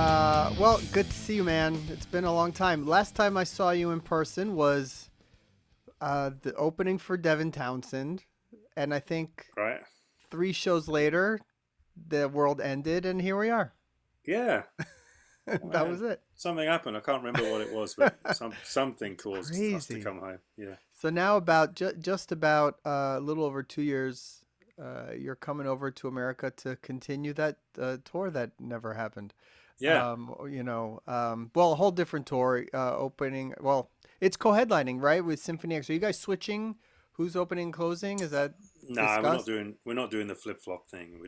Well, good to see you, man. It's been a long time. Last time I saw you in person was the opening for Devin Townsend, and I think Right? 3 shows later, the world ended, and here we are. Yeah. Oh, That was man, it. something happened. I can't remember what it was, but something It's caused us to crazy. come home. Yeah. So now, about just about a little over 2 years, you're coming over to America to continue that tour that never happened. Yeah. Well, a whole different tour, opening. Well, it's co-headlining, right, with Symphony X. Are you guys switching? Who's opening and closing? Is that No, discussed? we're not doing the flip flop thing.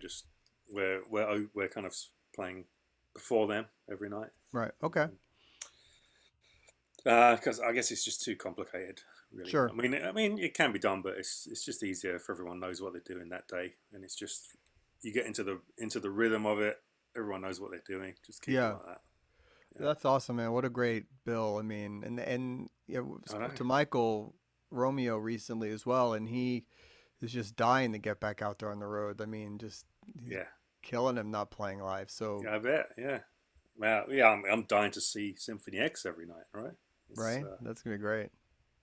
We're kind of playing before them every night. Right. Okay. Because I guess it's just too complicated, really. Sure. I mean, it can be done, but it's just easier if everyone knows what they're doing that day, and it's just you get into the rhythm of it. Everyone knows what they're doing. Just keep it Yeah. like that. Yeah. That's awesome, man. What a great bill. I mean, and I know. spoke to Michael Romeo recently as well, and he is just dying to get back out there on the road. I mean, just he's Yeah. killing him not playing live. So, Yeah, I bet. Yeah. Well, yeah, I'm dying to see Symphony X every night. Right? It's right? That's gonna be great.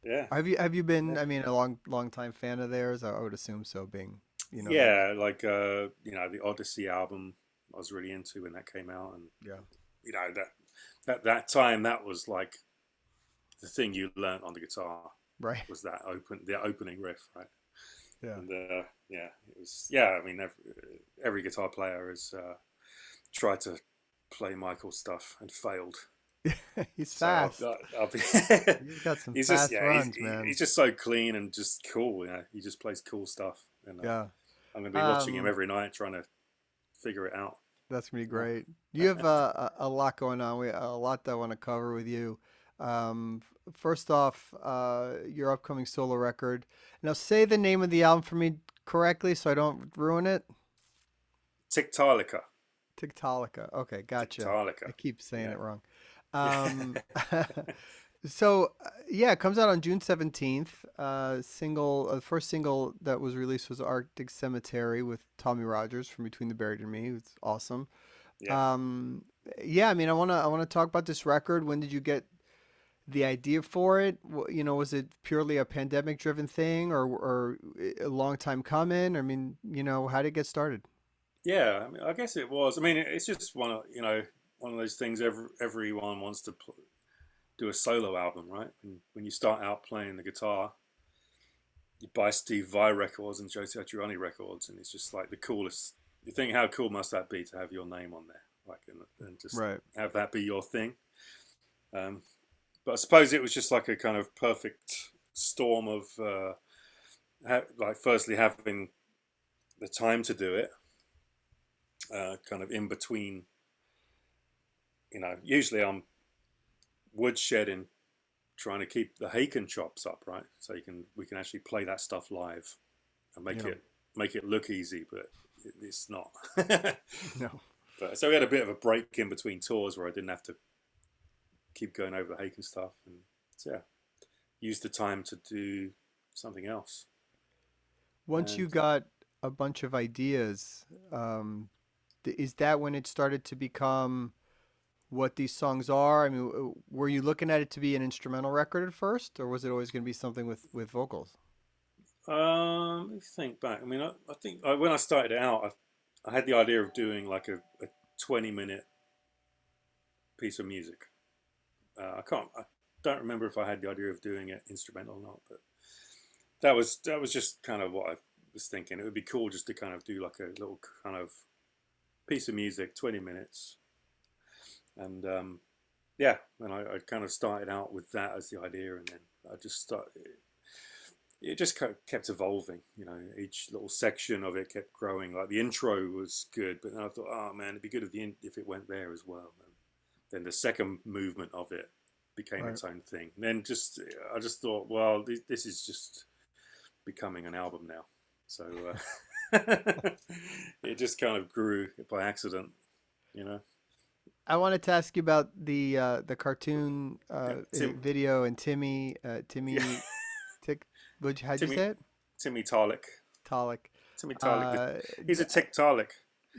yeah, Have you been, yeah, I mean, a long time fan of theirs? I would assume so, being, that. yeah. Like the Odyssey album, I was really into when that came out, and Yeah. that time that was like the thing you learnt on the guitar Right. was the opening riff, right? Yeah. And yeah, it was yeah. I mean, every guitar player has tried to play Michael's stuff and failed. He's So fast. I'll be He's got some he's just fast yeah runs, man. he's just so clean and just cool. He just plays cool stuff, and Yeah. I'm gonna be watching him Um, every night trying to figure it out. that's gonna be You great. You have a lot going on. A lot that I want to cover with you. First off, your upcoming solo record. Now, say the name of the album for me correctly, so I don't ruin it. Tiktaalika, Tiktaalika. Okay, gotcha. I Tiktaalika, keep saying yeah, it wrong. yeah, Um, so yeah, it comes out on June 17th. The first single that was released was Arctic Cemetery with Tommy Rogers from Between the Buried and Me. It's awesome. yeah. Um, yeah, I mean, I wanna talk about this record. When did you get the idea for it? Was it purely a pandemic driven thing, or a long time coming? I mean, how did it get started? Yeah, I mean, I guess it was. I mean, it's just one of those things. Everyone wants to do a solo album, right? When you start out playing the guitar, you buy Steve Vai records and Joe Satriani records, and it's just like the coolest. You think, how cool must that be to have your name on there, like, and just Right. have that be your thing. Um, but I suppose it was just like a kind of perfect storm of like, firstly having the time to do it, kind of in between. Usually I'm woodshedding, trying to keep the Haken chops up, right? So we can actually play that stuff live and Yeah. make it look easy, but it's not. No. But so we had a bit of a break in between tours where I didn't have to keep going over the Haken stuff, and so yeah, use the time to do something else. Once you And got a bunch of ideas, is that when it started to become what these songs are? I mean, were you looking at it to be an instrumental record at first, or was it always going to be something with vocals? let me think back. I mean, I think when I started out, I had the idea of doing like a 20-minute piece of music. I don't remember if I had the idea of doing it instrumental or not, but that was just kind of what I was thinking. It would be cool just to kind of do like a little kind of piece of music, 20 minutes, and yeah, and I kind of started out with that as the idea, and then I just started. It just kept evolving. Each little section of it kept growing. Like the intro was good, but then I thought, oh man, it'd be good if it went there as well. And then the second movement of it became Right. its own thing. And then I just thought, well, this is just becoming an album now. So it just kind of grew by accident, you know. I wanted to ask you about the cartoon Yeah, video and yeah, Timmy Tick. How'd you Timmy, say it? Timmy Talik, Talik. Timmy Talik. Uh, He's a Tiktaalik.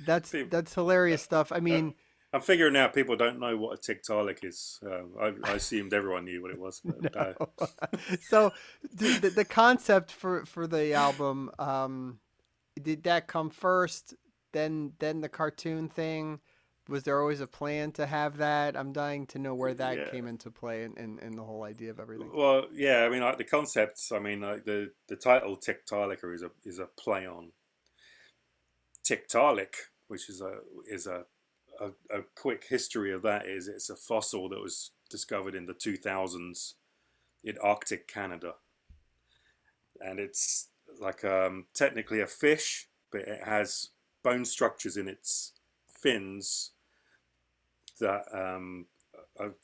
that's hilarious stuff. I Uh, mean, I'm figuring now people don't know what a Tiktaalika is. I assumed everyone knew what it was, but No. So the concept for the album, did that come first, then the cartoon thing? Was there always a plan to have that? I'm dying to know where that yeah. came into play in the whole idea of everything. Well, yeah. I mean, like the concepts. I mean, like the title Tiktaalika is a play on Tiktaalik, which is a quick history of that. Is it's a fossil that was discovered in the 2000s in Arctic Canada, and it's like technically a fish, but it has bone structures in its fins that are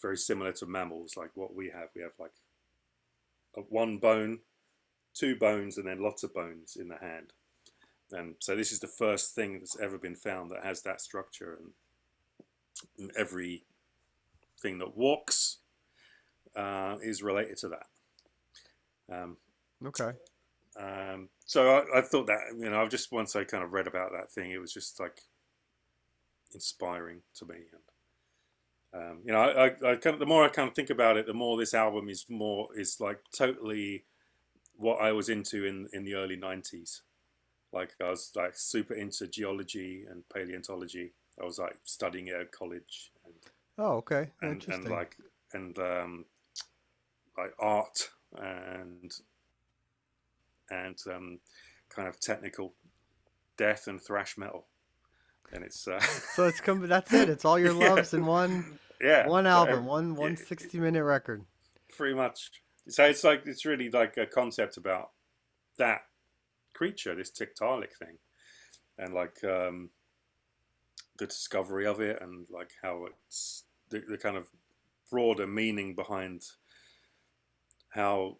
very similar to mammals, like what we have. We have like one bone, two bones, and then lots of bones in the hand. And so this is the first thing that's ever been found that has that structure, and everything that walks is related to that. Okay. So I thought that, I've just, once I kind of read about that thing, it was just like inspiring to me. And I kind of, the more I kind of think about it, the more this album is like totally what I was into in the early 90s. Like I was like super into geology and paleontology. I was like studying it at college, Oh, okay. and Interesting. like art and kind of technical death and thrash metal. And it's So it's come. That's it. It's all your yeah, loves in yeah. one So album, one 60-minute record. pretty much. So it's really like a concept about that creature, this Tiktaalik thing, and like the discovery of it, and like how it's the kind of broader meaning behind how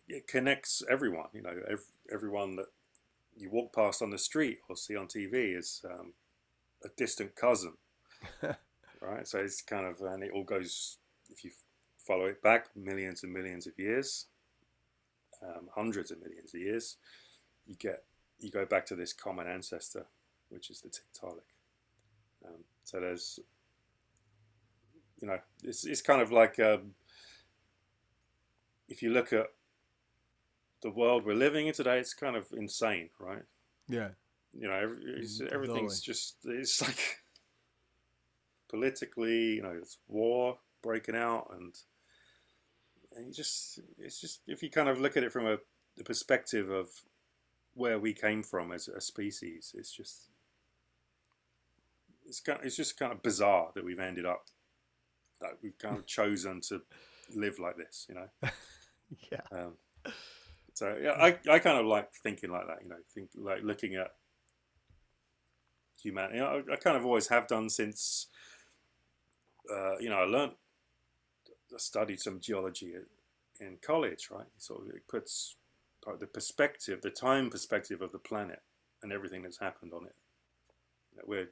it connects everyone. Everyone that you walk past on the street or see on TV is a distant cousin, right? So it's kind of, and it all goes, if you follow it back millions and millions of years, hundreds of millions of years, you go back to this common ancestor, which is the Tiktaalik. So there's, it's kind of like if you look at the world we're living in today, it's kind of insane, right? Yeah. Everything's Totally. just, it's like politically, it's war breaking out, and it's just, if you kind of look at it from the perspective of where we came from as a species, it's just kind of bizarre that we've ended up, that we've kind of chosen to live like this, Yeah. So yeah, I kind of like thinking like that, think like looking at humanity. I kind of always have done since, I studied some geology in college, right? So it puts like the time perspective of the planet and everything that's happened on it.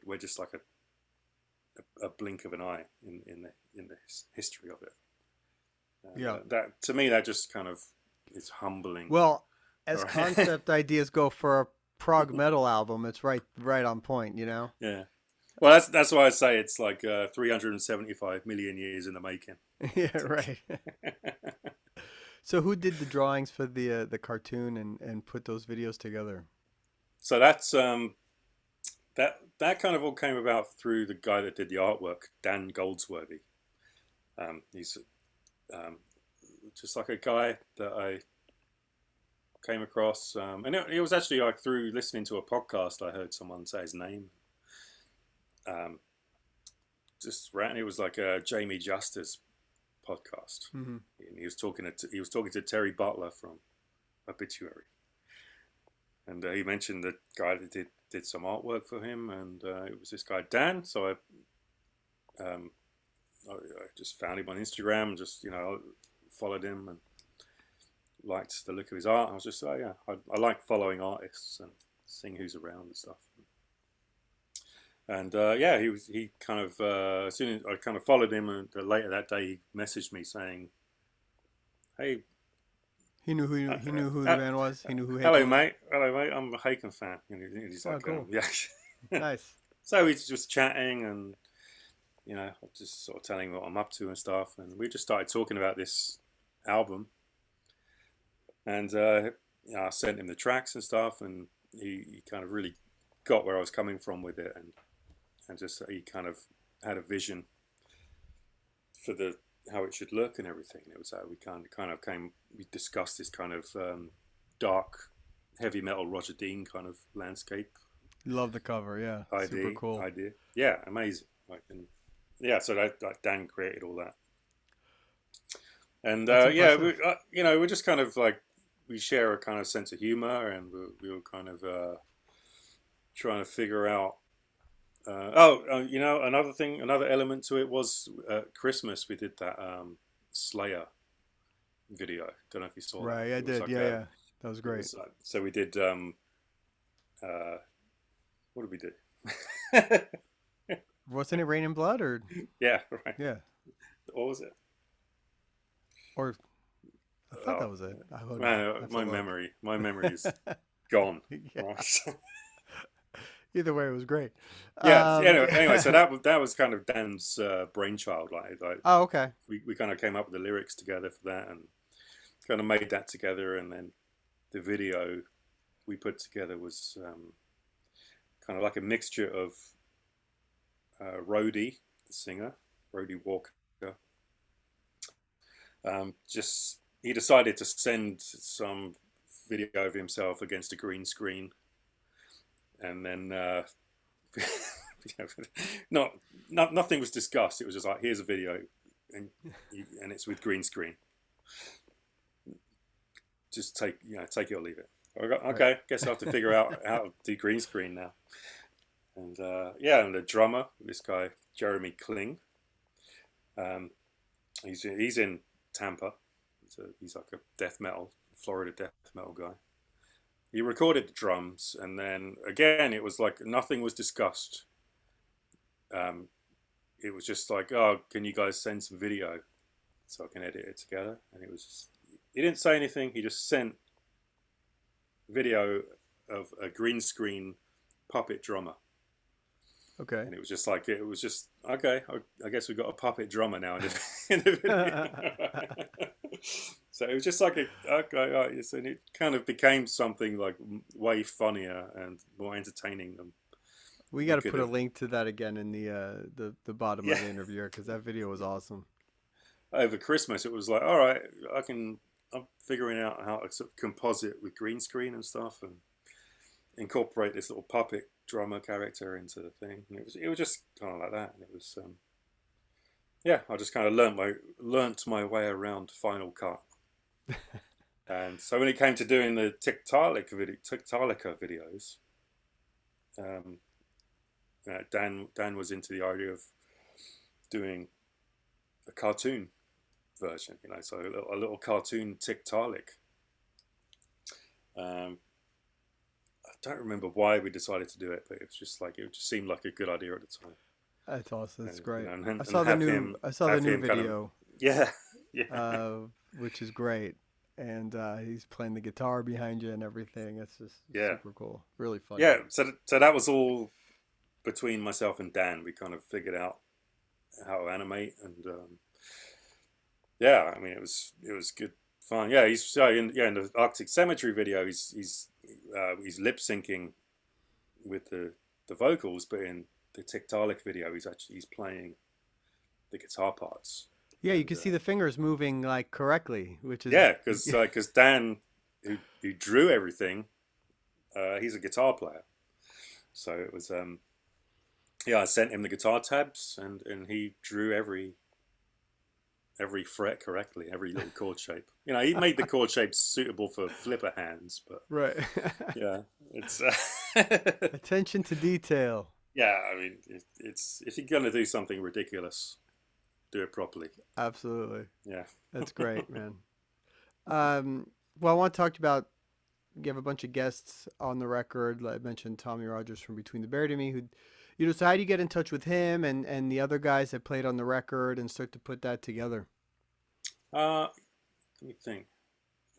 We're just like a blink of an eye in the history of it. Yeah. That, to me, that just kind of is humbling. Well, All as right. concept ideas go for a prog metal album, it's right on point. Yeah. Well, that's why I say it's like 375 million years in the making. Yeah. Right. So who did the drawings for the cartoon and put those videos together? So that's that kind of all came about through the guy that did the artwork, Dan Goldsworthy. He's just like a guy that I came across, and it was actually like through listening to a podcast. I heard someone say his name. Just ran. It was like a Jamie Justice podcast, Mm-hmm. and he was talking to Terry Butler from Obituary, and he mentioned the guy that did some artwork for him, and it was this guy Dan. So I just found him on Instagram, just followed him and liked the look of his art. I was just, oh yeah, I like following artists and seeing who's around and stuff. And yeah, he kind of as soon as I kind of followed him, and later that day he messaged me saying, "Hey, He knew who the band was. He knew who hello Haken was. mate, I'm a Haken fan." And he's Oh, like, cool. yeah. Nice. So we just chatting, and just sort of telling him what I'm up to and stuff, and we just started talking about this album, and I sent him the tracks and stuff, and he kind of really got where I was coming from with it, and just he kind of had a vision for the how it should look and everything. And it was we we discussed this kind of dark heavy metal Roger Dean kind of landscape Love the cover. Yeah, super cool. idea. Yeah, amazing. Like, and yeah, so Dan created all that, and That's yeah, impressive. we're just kind of like we share a kind of sense of humor, and we were kind of trying to figure out. Another element to it was Christmas. We did that Slayer video. Don't know if you saw that. Right, I It was did. like Yeah, a. yeah, that was It great. was so we did. Uh, what did we do? Wasn't it Rain and Blood or Yeah, right. yeah, What was it? or I thought Oh that was it. I don't know. man, I have to look. my memory is gone. Yeah. Right. Either way, it was great. Yeah. Yeah. Anyway, so that was kind of Dan's brainchild. Like Oh, okay. we kind of came up with the lyrics together for that, and kind of made that together, and then the video we put together was kind of like a mixture of Rhodey, the singer, Rhodey Walker. Just he decided to send some video of himself against a green screen, and then nothing was discussed. It was just like, here's a video, and it's with green screen. Just take it or leave it. Right. Okay, guess I have to figure out how to do green screen now. And and the drummer, this guy Jeremy Kling, he's in Tampa. He's like a Florida death metal guy. He recorded the drums, and then again, it was like nothing was discussed. It was just like, oh, can you guys send some video so I can edit it together? And it was just, he didn't say anything. He just sent video of a green screen puppet drummer. Okay. And it was just like, it was just, okay, I guess we've got a puppet drummer now in the video. So it was just like, and it kind of became something like way funnier and more entertaining than We we got to could put a have. link to that again in the bottom of Yeah. the interview because that video was awesome. Over Christmas, it was like, all right, I'm figuring out how to sort of composite with green screen and stuff and incorporate this little puppet drummer character into the thing. And it was just kind of like that. And it was, I just kind of learnt my way around Final Cut. And so when it came to doing the Tiktaalika videos, um, Dan was into the idea of doing a cartoon version, so a little cartoon Tiktaalik. I don't remember why we decided to do it, but it was just like it just seemed like a good idea at the time. That's awesome. That's And, great. and, I and saw the have new him I saw the have new him kind of video, yeah yeah uh, which is great, and he's playing the guitar behind you and everything. It's just yeah super cool. Really funny. yeah. So that was all between myself and Dan. We kind of figured out how to animate, and I mean it was good fun. Yeah, he's in the Arctic Cemetery video. He's lip syncing with the vocals, but in the Tiktaalika video, he's playing the guitar parts. Yeah, you And can see the fingers moving like correctly, which is yeah, because Dan, who drew everything, he's a guitar player. So it was I sent him the guitar tabs, and he drew every fret correctly, every little chord shape. He made the chord shapes suitable for flipper hands, but right. yeah, it's Attention to detail. yeah. I mean, it's if you're gonna do something ridiculous, do it properly. Absolutely. Yeah. That's great, man. Well, I want to talk about you have a bunch of guests on the record. Like I mentioned Tommy Rogers from Between the Buried and Me, who, so how do you get in touch with him and the other guys that played on the record and start to put that together? Let me think.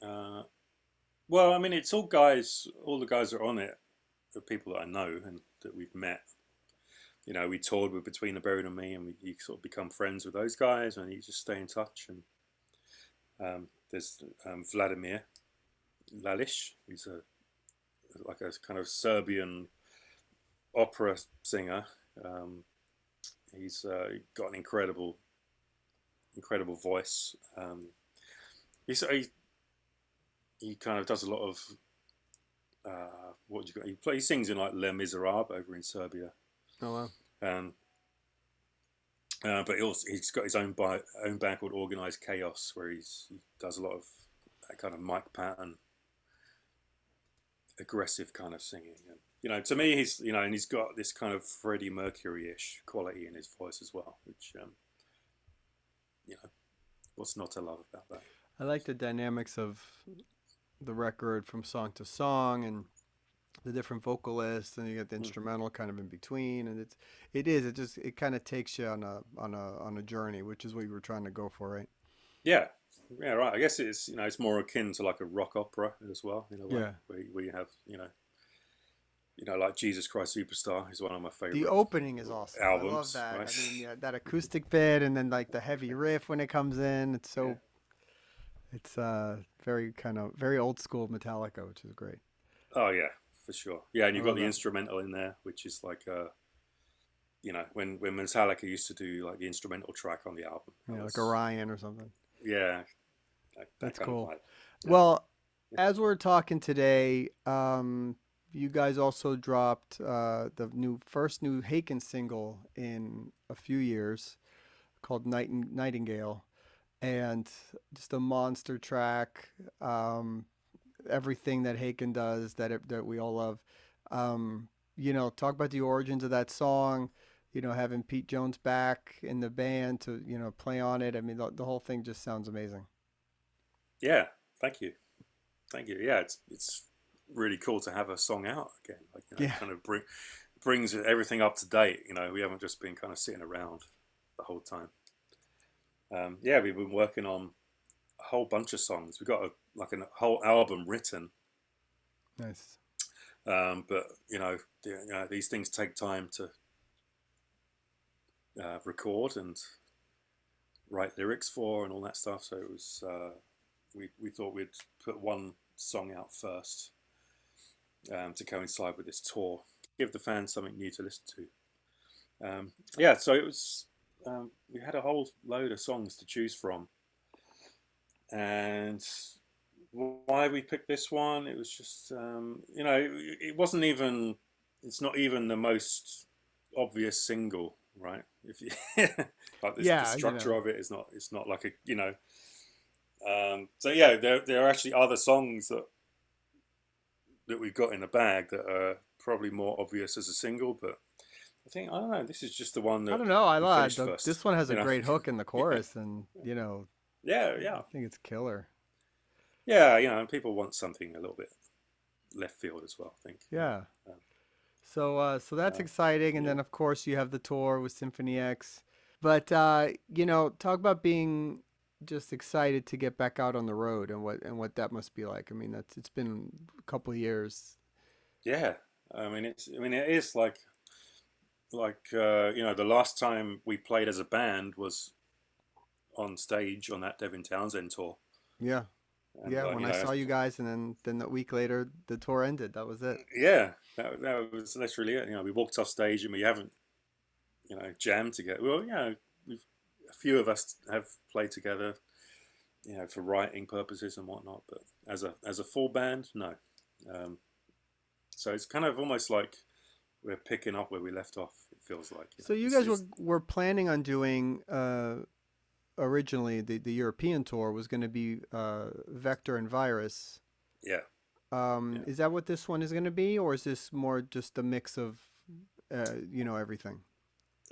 Well, I mean, it's all guys. All the guys that are on it are people that I know and that we've met. we toured with Between the Buried and Me, and you sort of become friends with those guys, and you just stay in touch. And there's Vladimir Lalish, who's like a kind of Serbian opera singer. He's got an incredible voice. He kind of does a lot of what do you got? He sings in like Les Miserables over in Serbia. Oh wow. But he's got his own band called Organized Chaos, where he does a lot of that kind of Mike Patton, aggressive kind of singing. And, to me, and he's got this kind of Freddie Mercury-ish quality in his voice as well, which, what's not to love about that? I like the dynamics of the record from song to song, and the different vocalists, and you get the instrumental kind of in between, and it kind of takes you on a journey, which is what you were trying to go for, right? Yeah, right. I guess it's more akin to like a rock opera as well, Yeah. where you have like Jesus Christ Superstar is one of my favorite. The opening is awesome. Albums, I love that. right? I mean, yeah, that acoustic bit, and then like the heavy riff when it comes in. It's so, it's very old school Metallica, which is great. Oh yeah, for sure. Yeah, and you've got the instrumental in there, which is like when Metallica used to do like the instrumental track on the album. Yeah, like Orion or something. Yeah, that's cool. Yeah. Well, as we're talking today, you guys also dropped the first new Haken single in a few years, called Nightingale, and just a monster track. Everything that Haken does that we all love. Talk about the origins of that song. Having Pete Jones back in the band to play on it. I mean, the whole thing just sounds amazing. Yeah, thank you. Yeah, it's really cool to have a song out again. Kind of brings everything up to date. We haven't just been kind of sitting around the whole time. We've been working on a whole bunch of songs. We've got a whole album written. Nice. But these things take time to record and write lyrics for and all that stuff. So it was we thought we'd put one song out first to coincide with this tour, give the fans something new to listen to. So it was we had a whole load of songs to choose from, and why we picked this one, it was just it wasn't even, it's not even the most obvious single, right? If you like the structure of it is not, it's not like a there are actually other songs that we've got in the bag that are probably more obvious as a single, but I don't know, this is just the one that I don't know, I lied. first, this one has a great hook in the chorus, and I think it's killer. Yeah, and people want something a little bit left field as well, I think. Yeah. So that's exciting, and then of course you have the tour with Symphony X. But talk about being just excited to get back out on the road, and what that must be like. I mean, it's been a couple of years. Yeah, I mean it is like the last time we played as a band was on stage on that Devin Townsend tour. Yeah. And, when I saw you guys, and then a week later the tour ended. That was it. Yeah, that was literally it. We walked off stage and we haven't, jammed together. Well, a few of us have played together, for writing purposes and whatnot. But as a full band, no. So it's kind of almost like we're picking up where we left off. It feels like. So you guys were planning on doing. Originally, the European tour was going to be Vector and Virus. Yeah. Is that what this one is going to be, or is this more just a mix of, everything?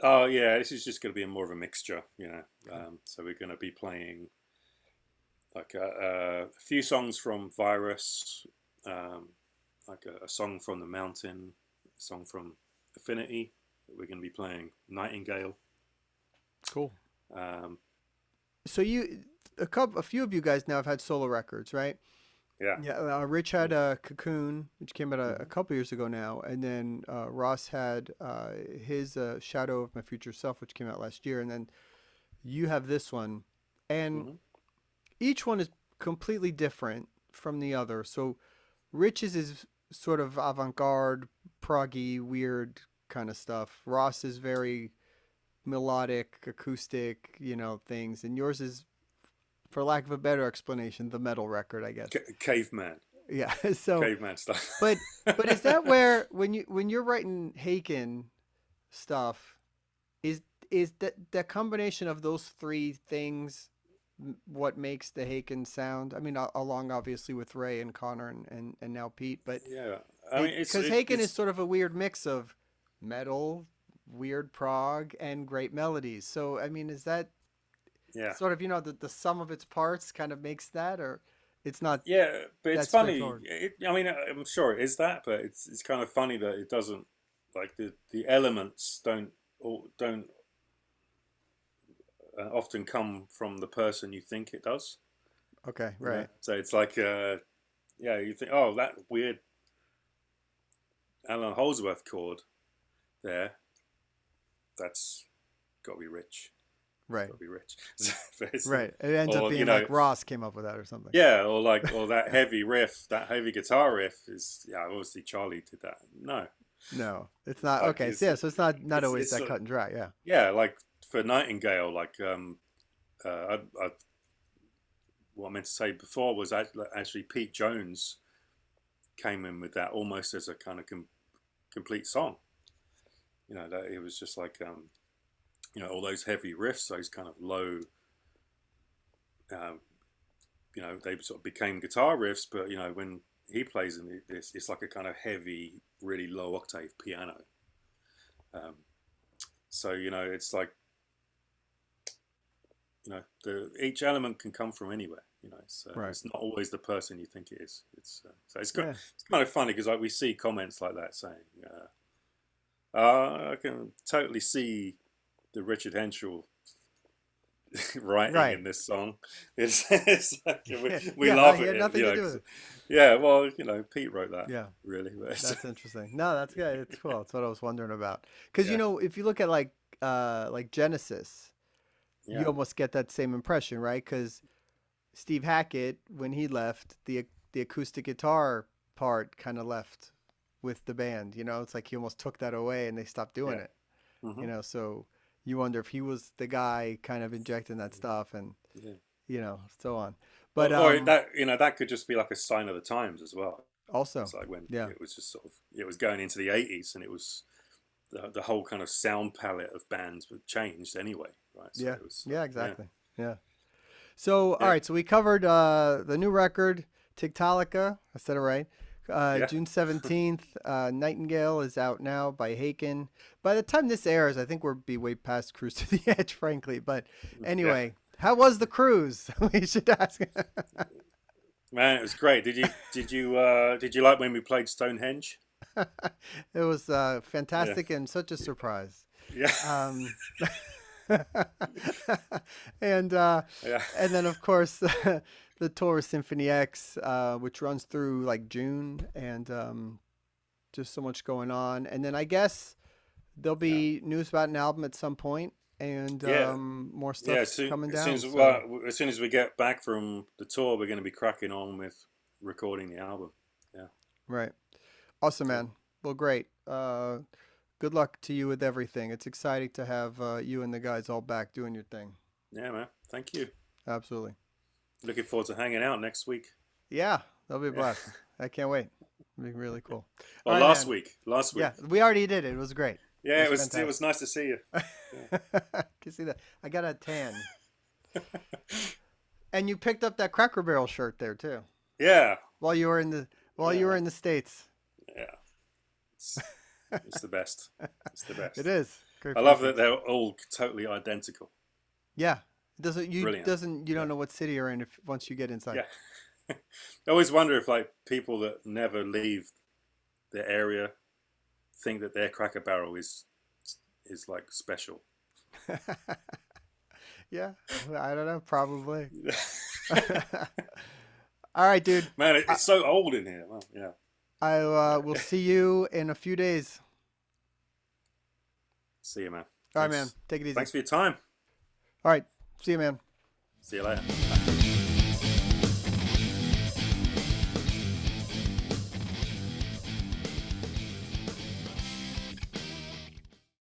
Oh yeah, this is just going to be more of a mixture, So we're going to be playing like a few songs from Virus, like a song from The Mountain, a song from Affinity. We're going to be playing Nightingale. Cool. So a few of you guys now have had solo records, right? Yeah. Yeah, Rich had Cocoon, which came out a Hmm. couple years ago now, and then Ross had his Shadow of My Future Self, which came out last year, and then you have this one, and Hmm. each one is completely different from the other. So Rich's is sort of avant-garde, proggy, weird kind of stuff. Ross is very melodic, acoustic, things, and yours is, for lack of a better explanation, the metal record, I guess. Caveman, Yeah. So, caveman stuff. but is that where when you're writing Haken stuff, is that combination of those three things what makes the Haken sound? I mean, along obviously with Ray and Connor and now Pete, but Yeah, I mean it because Haken is it's sort of a weird mix of metal, weird prog, and great melodies. So, I mean, is that yeah, sort of the sum of its parts kind of makes that, or it's not yeah, but it's that funny. straightforward? I mean, I'm sure it is that, but it's kind of funny that it doesn't, like the elements don't often come from the person you think it does. Okay, You know, right. so it's like yeah, you think, oh, that weird Alan Holdsworth chord there, that's got to be Rich. Right. Got to be Rich. Right. It ends up Or being like Ross came up with that or something. yeah, or that heavy riff, that heavy guitar riff is, yeah, obviously Charlie did that. No, No, it's not. like Okay. So yeah, so it's not always it's that cut and dry. Yeah. yeah, like for Nightingale, like what I meant to say before was actually Pete Jones came in with that almost as a kind of complete song. You know, that it was just like all those heavy riffs, those kind of low, um, they sort of became guitar riffs, but when he plays in this, it's like a kind of heavy, really low octave piano. Um, so it's like each element can come from anywhere. Right. It's not always the person you think it is. So Yeah. it's kind of funny because like we see comments like that saying, I can totally see the Richard Henshaw writing Right. in this song. It's like we Yeah. No, laugh he at had it, nothing to do with it. yeah. Well, Pete wrote that, Yeah. really. But That's interesting. No, that's good. It's cool. That's what I was wondering about. Because yeah, if you look at like Genesis, you yeah, almost get that same impression, right? Because Steve Hackett, when he left, the acoustic guitar part kind of left with the band. It's like he almost took that away and they stopped doing yeah. it. Hmm. So you wonder if he was the guy kind of injecting that stuff and Yeah. so on. But Or that that could just be like a sign of the times as well. also, It's like when yeah, it was just sort of it was going into the 80s and it was the whole kind of sound palette of bands had changed anyway, right? So yeah, it was yeah, yeah, exactly, yeah. So all yeah, right, so we covered the new record, Tiktaalika. I said it right. yeah, June 17th, Nightingale is out now by Haken. By the time this airs, I think we'll be way past Cruise to the Edge, frankly. But yeah. anyway, how was the cruise? We should ask. Man, it was great. Did you like when we played Stonehenge? It was Yeah, fantastic and such a surprise. yeah, Um, and yeah, then of course the tour Symphony X, which runs through like June, and just so much going on. And then I guess there'll yeah, be news about an album at some point, and yeah. more Yeah, stuff coming as soon down. as So as soon as we get back from the tour, we're going to be cracking on with recording the album. Yeah, right, awesome, cool. man. Well, great. Good luck to you with everything. It's exciting to have you and the guys all back doing your thing. Yeah, man. Thank you. Absolutely. Looking forward to hanging out next week. Yeah, that'll be a Yeah. blast. I can't wait. It'll be really cool. All Or right, last man. week. Last week. Yeah, we already did it. It was great. It Yeah, was it fantastic. was nice to see you. Can you see that? I got a tan. And you picked up that Cracker Barrel shirt there too, Yeah. while you were in the Yeah. States. Yeah. It's, it's the best. It's the It best. is. Great I love picture. that they're all totally identical. Yeah. Brilliant. You Yeah. don't know what city you're in if once you get inside. Yeah. I always wonder if like people that never leave the area think that their Cracker Barrel is like special. Yeah. I don't know. Probably. All right, dude. Man, I, it's so old in here. Well, yeah. I will see you in a few days. See you, man. All right, man. Thanks. Take it easy. Thanks for your time. All right. See you, man. See you later.